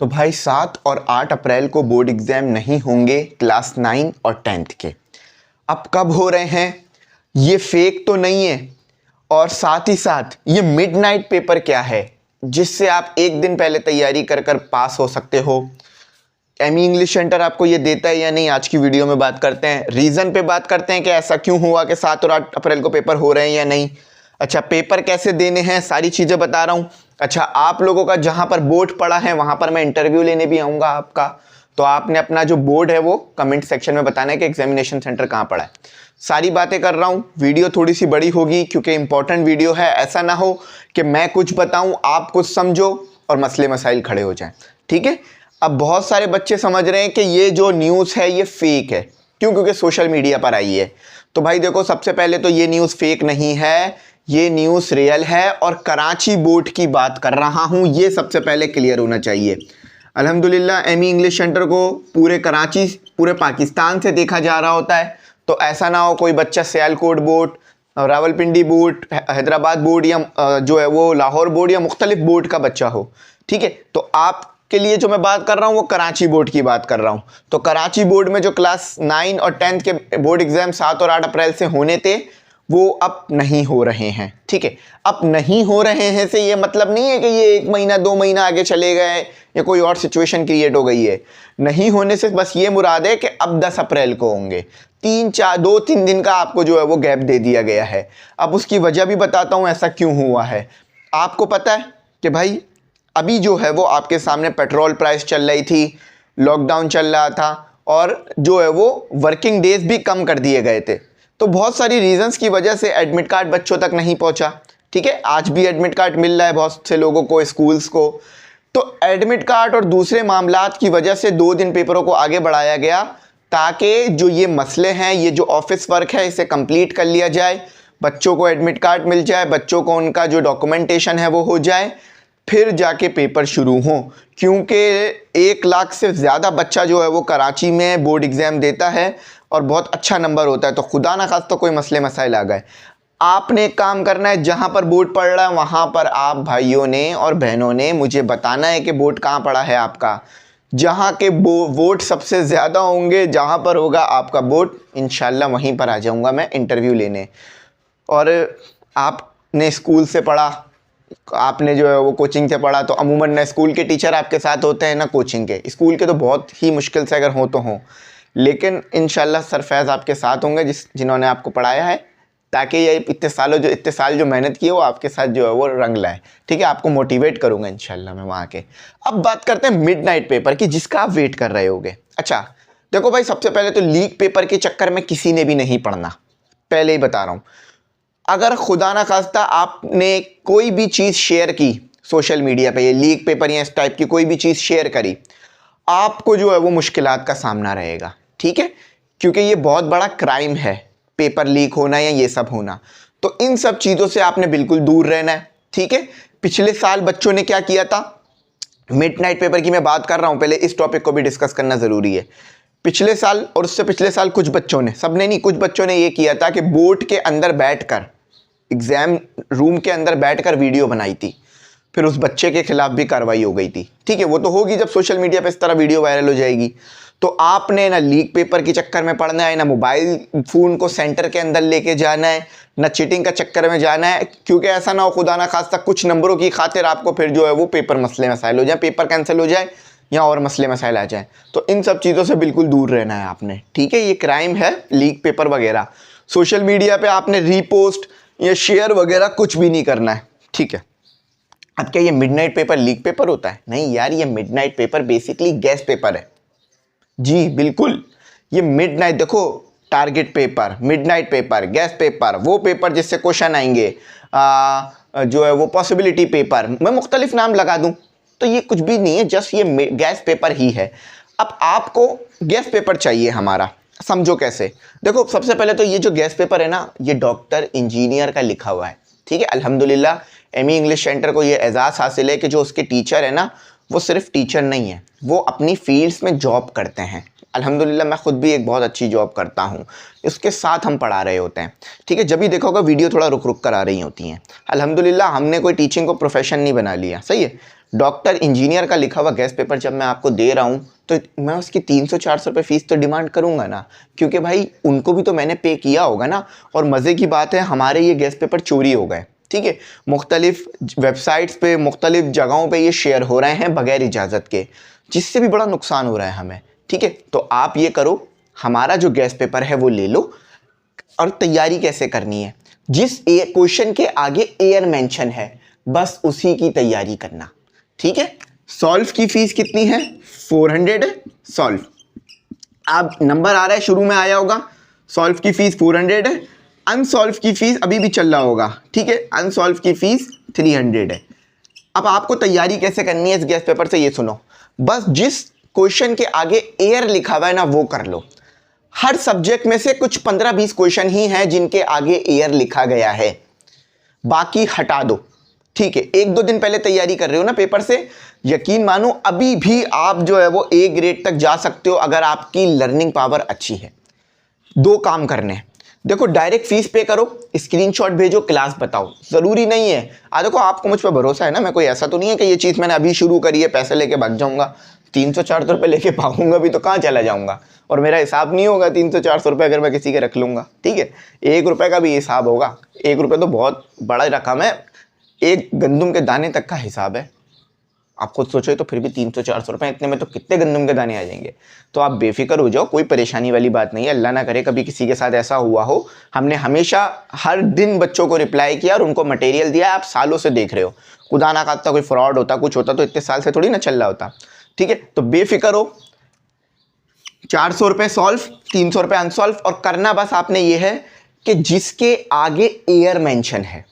तो भाई 7 और 8 अप्रैल को बोर्ड एग्ज़ाम नहीं होंगे क्लास 9 और 10th के। अब कब हो रहे हैं, ये फेक तो नहीं है, और साथ ही साथ ये मिडनाइट पेपर क्या है जिससे आप एक दिन पहले तैयारी कर कर पास हो सकते हो। एमी इंग्लिश सेंटर आपको ये देता है या नहीं, आज की वीडियो में बात करते हैं। रीज़न पे बात करते हैं कि ऐसा क्यों हुआ कि 7 और 8 अप्रैल को पेपर हो रहे हैं या नहीं। अच्छा, पेपर कैसे देने हैं, सारी चीज़ें बता रहा हूँ। अच्छा, आप लोगों का जहाँ पर बोर्ड पड़ा है वहाँ पर मैं इंटरव्यू लेने भी आऊँगा आपका, तो आपने अपना जो बोर्ड है वो कमेंट सेक्शन में बताना है कि एग्जामिनेशन सेंटर कहाँ पड़ा है। सारी बातें कर रहा हूँ, वीडियो थोड़ी सी बड़ी होगी क्योंकि इंपॉर्टेंट वीडियो है। ऐसा ना हो कि मैं कुछ बताऊँ आप कुछ समझो और मसले मसाइल खड़े हो जाएं, ठीक है। अब बहुत सारे बच्चे समझ रहे हैं कि ये जो न्यूज़ है ये फेक है, क्यों? क्योंकि सोशल मीडिया पर आई है। तो भाई देखो, सबसे पहले तो ये न्यूज़ फेक नहीं है, ये न्यूज़ रियल है और कराची बोर्ड की बात कर रहा हूँ, ये सबसे पहले क्लियर होना चाहिए। अल्हम्दुलिल्लाह एमी इंग्लिश सेंटर को पूरे कराची, पूरे पाकिस्तान से देखा जा रहा होता है, तो ऐसा ना हो कोई बच्चा Sialkot board, Rawalpindi board, Hyderabad board या जो है वो लाहौर बोर्ड या मुख्तलिफ बोर्ड का बच्चा हो, ठीक है। तो आपके लिए जो मैं बात कर रहा हूँ वो कराची बोर्ड की बात कर रहा हूँ। तो कराची बोर्ड में जो क्लास 9 और 10th के बोर्ड एग्ज़ाम 7 और 8 अप्रैल से होने थे वो अब नहीं हो रहे हैं, ठीक है। अब नहीं हो रहे हैं से ये मतलब नहीं है कि ये 1 महीना 2 महीना आगे चले गए या कोई और सिचुएशन क्रिएट हो गई है। नहीं होने से बस ये मुराद है कि अब 10 अप्रैल को होंगे। 2-3 दिन का आपको जो है वो गैप दे दिया गया है। अब उसकी वजह भी बताता हूँ ऐसा क्यों हुआ है। आपको पता है कि भाई अभी जो है वो आपके सामने पेट्रोल प्राइस चल रही थी, लॉकडाउन चल रहा था और जो है वो वर्किंग डेज भी कम कर दिए गए थे। तो बहुत सारी रीजंस की वजह से एडमिट कार्ड बच्चों तक नहीं पहुंचा, ठीक है। आज भी एडमिट कार्ड मिल रहा है बहुत से लोगों को, स्कूल्स को। तो एडमिट कार्ड और दूसरे मामलात की वजह से 2 दिन पेपरों को आगे बढ़ाया गया ताकि जो ये मसले हैं, ये जो ऑफिस वर्क है, इसे कंप्लीट कर लिया जाए, बच्चों को एडमिट कार्ड मिल जाए, बच्चों को उनका जो डॉक्यूमेंटेशन है वो हो जाए, फिर जाके पेपर शुरू हों। क्योंकि 1 लाख से ज़्यादा बच्चा जो है वो कराची में बोर्ड एग्ज़ाम देता है और बहुत अच्छा नंबर होता है। तो खुदा ना खास्ता कोई मसले मसाइल आ गए, आपने एक काम करना है, जहाँ पर बोर्ड पड़ रहा है वहाँ पर आप भाइयों ने और बहनों ने मुझे बताना है कि बोर्ड कहाँ पड़ा है आपका। जहाँ के वोट सबसे ज़्यादा होंगे, जहाँ पर होगा आपका बोर्ड, इंशाल्लाह वहीं पर आ जाऊँगा मैं इंटरव्यू लेने। और आपने स्कूल से पढ़ा, आपने जो है वो कोचिंग से पढ़ा, तो अमूमन ना स्कूल के टीचर आपके साथ होते हैं ना कोचिंग के। स्कूल के तो बहुत ही मुश्किल से अगर हो तो हों, लेकिन इंशाल्लाह सरफैज़ आपके साथ होंगे जिन्होंने आपको पढ़ाया है, ताकि ये इतने साल जो मेहनत की है वो आपके साथ जो है वो रंग लाए, ठीक है। आपको मोटिवेट करूँगा इंशाल्लाह मैं वहाँ के। अब बात करते हैं मिडनाइट पेपर की, जिसका आप वेट कर रहे होगे। अच्छा देखो भाई, सबसे पहले तो लीक पेपर के चक्कर में किसी ने भी नहीं पढ़ना, पहले ही बता रहा हूँ। अगर खुदा ना खास्ता आपने कोई भी चीज़ शेयर की सोशल मीडिया पे, ये लीक पेपर या इस टाइप की कोई भी चीज़ शेयर करी, आपको जो है वो मुश्किलात का सामना रहेगा, ठीक है। क्योंकि ये बहुत बड़ा क्राइम है, पेपर लीक होना या ये सब होना। तो इन सब चीज़ों से आपने बिल्कुल दूर रहना है, ठीक है। पिछले साल बच्चों ने क्या किया था, मिडनाइट पेपर की मैं बात कर रहा हूँ, पहले इस टॉपिक को भी डिस्कस करना ज़रूरी है। पिछले साल और उससे पिछले साल कुछ बच्चों ने, सबने नहीं, कुछ बच्चों ने ये किया था कि बोर्ड के अंदर बैठकर, एग्ज़ाम रूम के अंदर बैठकर वीडियो बनाई थी, फिर उस बच्चे के खिलाफ भी कार्रवाई हो गई थी, ठीक है। वो तो होगी जब सोशल मीडिया पे इस तरह वीडियो वायरल हो जाएगी। तो आपने ना लीक पेपर के चक्कर में पढ़ना है, ना मोबाइल फ़ोन को सेंटर के अंदर लेके जाना है, ना चीटिंग का चक्कर में जाना है, क्योंकि ऐसा ना हो खुदा ना खास्ता कुछ नंबरों की खातिर आपको फिर जो है वो पेपर मसले मसाइल हो जाए, पेपर कैंसिल हो जाए या और मसले मसाइल आ जाए। तो इन सब चीज़ों से बिल्कुल दूर रहना है आपने, ठीक है। ये क्राइम है लीक पेपर वगैरह। सोशल मीडिया पर आपने रीपोस्ट या शेयर वगैरह कुछ भी नहीं करना है, ठीक है। अब क्या ये मिडनाइट पेपर लीक पेपर होता है? नहीं यार, ये midnight paper basically gas paper है। जी बिल्कुल, ये मिडनाइट, देखो, target paper, midnight paper, gas paper, वो पेपर जिससे क्वेश्चन आएंगे, जो है वो पॉसिबिलिटी पेपर, मैं मुख्तलिफ नाम लगा दूं, तो ये कुछ भी नहीं है, जस्ट ये गैस पेपर ही है। अब आपको गैस पेपर चाहिए हमारा, समझो कैसे। देखो, सबसे पहले तो ये जो गैस पेपर है ना, ये डॉक्टर इंजीनियर का लिखा हुआ है, ठीक है। अल्हम्दुलिल्लाह एमी इंग्लिश सेंटर को ये एजाज़ हासिल है कि जो उसके टीचर है ना, वो सिर्फ टीचर नहीं है, वो अपनी फील्ड्स में जॉब करते हैं। अल्हम्दुलिल्लाह मैं खुद भी एक बहुत अच्छी जॉब करता हूँ, इसके साथ हम पढ़ा रहे होते हैं, ठीक है। जब भी देखोगे वीडियो थोड़ा रुक रुक कर आ रही होती हैं। अल्हम्दुलिल्लाह हमने कोई टीचिंग को प्रोफेशन नहीं बना लिया, सही है, डॉक्टर इंजीनियर का लिखा हुआ गैस पेपर जब मैं आपको दे रहा हूँ तो मैं उसकी 300-400 रुपये फीस तो डिमांड करूँगा ना, क्योंकि भाई उनको भी तो मैंने पे किया होगा ना। और मज़े की बात है हमारे ये गैस पेपर चोरी हो गए, ठीक है, मुख्तलिफ वेबसाइट्स पे मुख्तलिफ जगहों पे ये शेयर हो रहे हैं बगैर इजाज़त के, जिससे भी बड़ा नुकसान हो रहा है हमें, ठीक है। तो आप ये करो, हमारा जो गैस पेपर है वो ले लो। और तैयारी कैसे करनी है, जिस क्वेश्चन के आगे एयर मेंशन है बस उसी की तैयारी करना, ठीक है। सॉल्व की फीस कितनी है, 400 है। सॉल्व अब नंबर आ रहा है, शुरू में आया होगा, सॉल्व की फीस 400 है। अनसॉल्व की फीस अभी भी चल रहा होगा, ठीक है, अनसॉल्व की फीस 300 है। अब आपको तैयारी कैसे करनी है इस गैस पेपर से, ये सुनो। बस जिस क्वेश्चन के आगे एयर लिखा हुआ है ना वो कर लो। हर सब्जेक्ट में से कुछ 15-20 क्वेश्चन ही हैं जिनके आगे एयर लिखा गया है, बाकी हटा दो, ठीक है। 1-2 दिन पहले तैयारी कर रहे हो ना पेपर से, यकीन मानो अभी भी आप जो है वो ए ग्रेड तक जा सकते हो अगर आपकी लर्निंग पावर अच्छी है। 2 काम करने, देखो डायरेक्ट फीस पे करो, स्क्रीनशॉट भेजो, क्लास बताओ, जरूरी नहीं है। देखो आपको मुझ पर भरोसा है ना, मैं कोई ऐसा तो नहीं है कि ये चीज़ मैंने अभी शुरू करी है पैसे लेके भाग जाऊंगा। 300-400 रुपये लेके भागूंगा भी तो कहाँ चला जाऊंगा, और मेरा हिसाब नहीं होगा 300-400 रुपये अगर मैं किसी के रख लूँगा, ठीक है। 1 रुपये का भी हिसाब होगा, 1 रुपये तो बहुत बड़ा रकम है, एक गंदुम के दाने तक का हिसाब है। आप खुद सोचो तो फिर भी 300-400 रुपये, इतने में तो कितने गंदुम के दाने आ जाएंगे। तो आप बेफिक्र हो जाओ, कोई परेशानी वाली बात नहीं है। अल्लाह ना करे कभी किसी के साथ ऐसा हुआ हो। हमने हमेशा हर दिन बच्चों को रिप्लाई किया और उनको मटेरियल दिया। आप सालों से देख रहे हो, खुदा ना खास्ता कोई फ्रॉड होता कुछ होता तो इतने साल से थोड़ी ना चल रहा होता, ठीक है। तो बेफिक्र हो, 400 रुपये सॉल्व, 300 रुपये अनसॉल्व। और करना बस आपने ये है कि जिसके आगे एयर मेंशन है,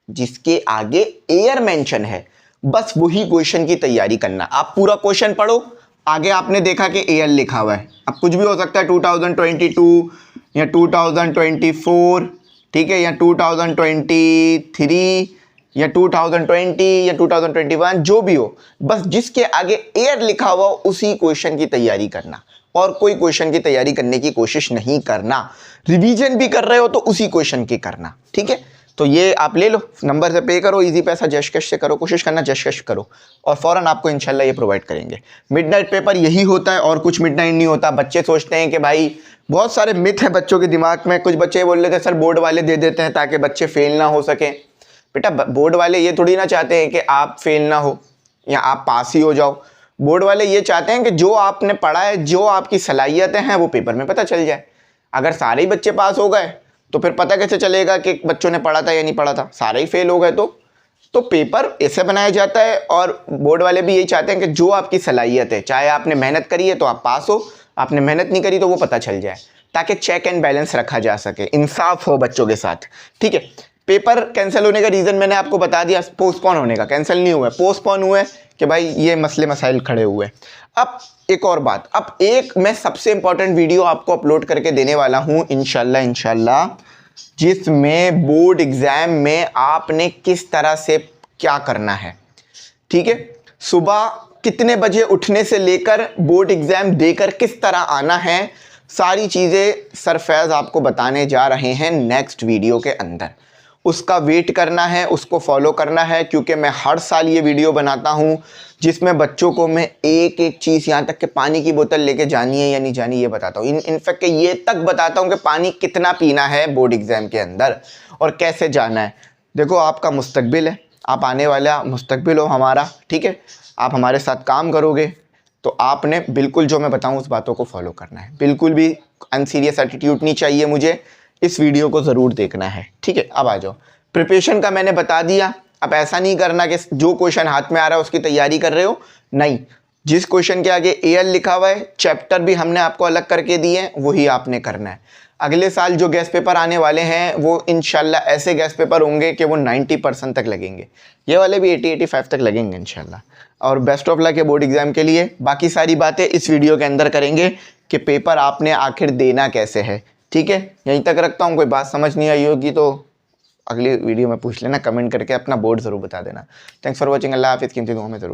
जिसके आगे एयर मेंशन है बस वही क्वेश्चन की तैयारी करना। आप पूरा क्वेश्चन पढ़ो, आगे आपने देखा कि एयर लिखा हुआ है, अब कुछ भी हो सकता है, 2022 या 2024, ठीक है, या 2023 या 2020 या 2021, जो भी हो, बस जिसके आगे एयर लिखा हुआ हो उसी क्वेश्चन की तैयारी करना, और कोई क्वेश्चन की तैयारी करने की कोशिश नहीं करना। रिवीजन भी कर रहे हो तो उसी क्वेश्चन की करना, ठीक है। तो ये आप ले लो, नंबर से पे करो, इजी पैसा जशकश से करो, कोशिश करना जशकश करो, और फ़ौरन आपको इंशाल्लाह ये प्रोवाइड करेंगे। मिडनाइट पेपर यही होता है और कुछ मिडनाइट नहीं होता। बच्चे सोचते हैं कि भाई, बहुत सारे मिथ हैं बच्चों के दिमाग में। कुछ बच्चे बोल रहे थे सर बोर्ड वाले दे देते हैं ताकि बच्चे फेल ना हो सकें। बेटा बोर्ड वाले ये थोड़ी ना चाहते हैं कि आप फेल ना हो या आप पास ही हो जाओ। बोर्ड वाले ये चाहते हैं कि जो आपने पढ़ा है, जो आपकी सलाहियतें हैं वो पेपर में पता चल जाए। अगर सारे ही बच्चे पास हो गए तो फिर पता कैसे चलेगा कि बच्चों ने पढ़ा था या नहीं पढ़ा था, सारे ही फेल हो गए। तो पेपर ऐसे बनाया जाता है, और बोर्ड वाले भी यही चाहते हैं कि जो आपकी सलाहियत है, चाहे आपने मेहनत करी है तो आप पास हो, आपने मेहनत नहीं करी तो वो पता चल जाए, ताकि चेक एंड बैलेंस रखा जा सके, इंसाफ हो बच्चों के साथ, ठीक है। पेपर कैंसिल होने का रीज़न मैंने आपको बता दिया, पोस्टपोन होने का, कैंसिल नहीं हुआ है, पोस्टपोन हुआ है कि भाई ये मसले मसाइल खड़े हुए। अब एक और बात, अब एक मैं सबसे इंपॉर्टेंट वीडियो आपको अपलोड करके देने वाला हूँ इंशाल्लाह, जिसमें बोर्ड एग्जाम में आपने किस तरह से क्या करना है, ठीक है। सुबह कितने बजे उठने से लेकर बोर्ड एग्जाम देकर किस तरह आना है, सारी चीज़ें सरफैज़ आपको बताने जा रहे हैं नेक्स्ट वीडियो के अंदर। उसका वेट करना है, उसको फॉलो करना है, क्योंकि मैं हर साल ये वीडियो बनाता हूँ जिसमें बच्चों को मैं एक एक चीज़, यहाँ तक कि पानी की बोतल लेके जानी है या नहीं जानी ये बताता हूँ। इनफैक्ट ये तक बताता हूँ कि पानी कितना पीना है बोर्ड एग्ज़ाम के अंदर और कैसे जाना है। देखो आपका मुस्तकबिल है, आप आने वाला मुस्तकबिल हो हमारा, ठीक है। आप हमारे साथ काम करोगे तो आपने बिल्कुल जो मैं बताऊँ उस बातों को फॉलो करना है, बिल्कुल भी अनसीरियस एटीट्यूड नहीं चाहिए मुझे। इस वीडियो को ज़रूर देखना है, ठीक है। अब आ जाओ, प्रिपरेशन का मैंने बता दिया। अब ऐसा नहीं करना कि जो क्वेश्चन हाथ में आ रहा है उसकी तैयारी कर रहे हो, नहीं। जिस क्वेश्चन के आगे एल लिखा हुआ है, चैप्टर भी हमने आपको अलग करके दिए हैं, वही आपने करना है। अगले साल जो गैस पेपर आने वाले हैं वो इंशाल्लाह ऐसे गैस पेपर होंगे कि वो 90% तक लगेंगे, ये वाले भी 80-85 तक लगेंगे इंशाल्लाह। और बेस्ट ऑफ लक है बोर्ड एग्ज़ाम के लिए। बाकी सारी बातें इस वीडियो के अंदर करेंगे कि पेपर आपने आखिर देना कैसे है, ठीक है। यहीं तक रखता हूँ, कोई बात समझ नहीं आई होगी तो अगली वीडियो में पूछ लेना, कमेंट करके अपना बोर्ड ज़रूर बता देना। थैंक्स फॉर वॉचिंग, अल्लाह हाफिज़, कीमती दुआ में ज़रूर।